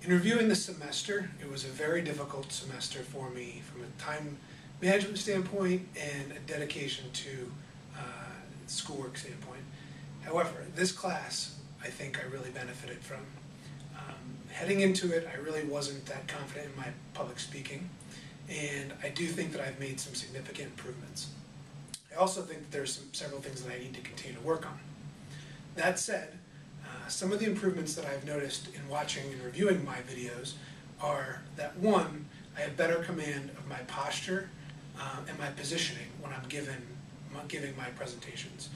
In reviewing the semester, it was a very difficult semester for me from a time management standpoint and a dedication to schoolwork standpoint. However, this class I think I really benefited from. Heading into it, I really wasn't that confident in my public speaking, and I do think that I've made some significant improvements. I also think that there's several things that I need to continue to work on. That said, some of the improvements that I've noticed in watching and reviewing my videos are that, one, I have better command of my posture and my positioning when I'm giving my presentations.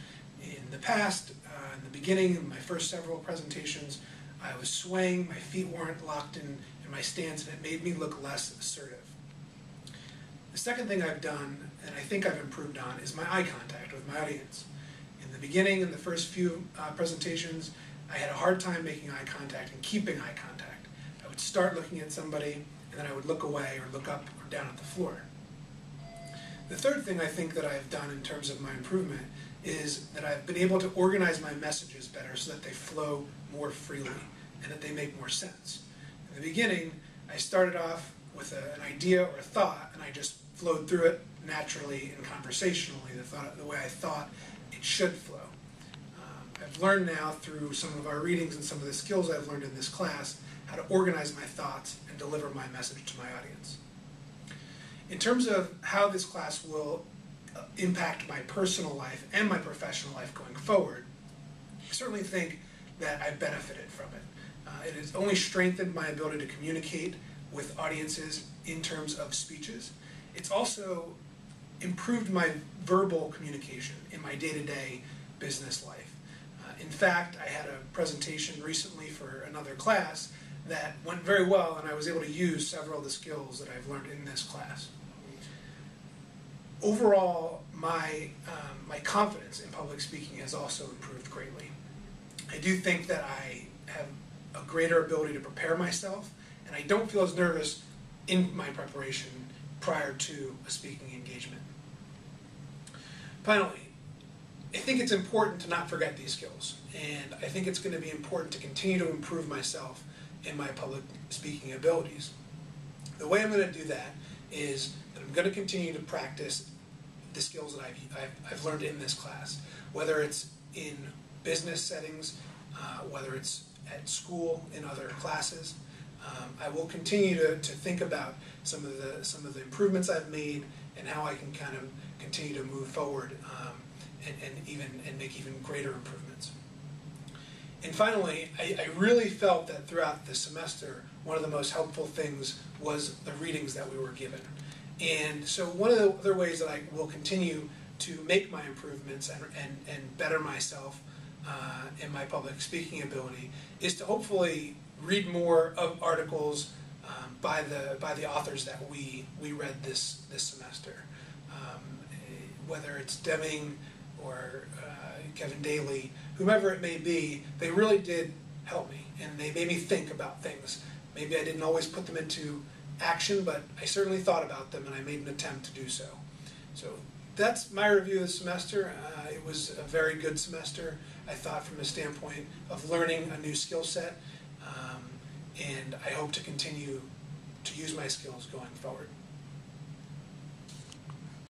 In the past, in the beginning, in my first several presentations, I was swaying, my feet weren't locked in my stance, and it made me look less assertive. The second thing I've done, and I think I've improved on, is my eye contact with my audience. In the beginning, in the first few presentations, I had a hard time making eye contact and keeping eye contact. I would start looking at somebody, and then I would look away or look up or down at the floor. The third thing I think that I've done in terms of my improvement is that I've been able to organize my messages better so that they flow more freely and that they make more sense. In the beginning, I started off with an idea or a thought, and I just flowed through it naturally and conversationally, the way I thought it should flow. I've learned now through some of our readings and some of the skills I've learned in this class how to organize my thoughts and deliver my message to my audience. In terms of how this class will impact my personal life and my professional life going forward, I certainly think that I've benefited from it. It has only strengthened my ability to communicate with audiences in terms of speeches. It's also improved my verbal communication in my day-to-day business life. In fact, I had a presentation recently for another class that went very well, and I was able to use several of the skills that I've learned in this class. Overall, my confidence in public speaking has also improved greatly. I do think that I have a greater ability to prepare myself, and I don't feel as nervous in my preparation prior to a speaking engagement. Finally, I think it's important to not forget these skills, and I think it's going to be important to continue to improve myself in my public speaking abilities. The way I'm going to do that is that I'm going to continue to practice the skills that I've learned in this class, whether it's in business settings, whether it's at school in other classes. I will continue to think about some of the improvements I've made and how I can kind of continue to move forward and make even greater improvements. And finally, I really felt that throughout the semester, one of the most helpful things was the readings that we were given. And so one of the other ways that I will continue to make my improvements and better myself in my public speaking ability is to hopefully read more of articles by the authors that we read this semester. Whether it's Deming or Kevin Daly, whomever it may be, they really did help me, and they made me think about things. Maybe I didn't always put them into action, but I certainly thought about them, and I made an attempt to do so. So that's my review of the semester. It was a very good semester, I thought, from the standpoint of learning a new skill set, and I hope to continue to use my skills going forward.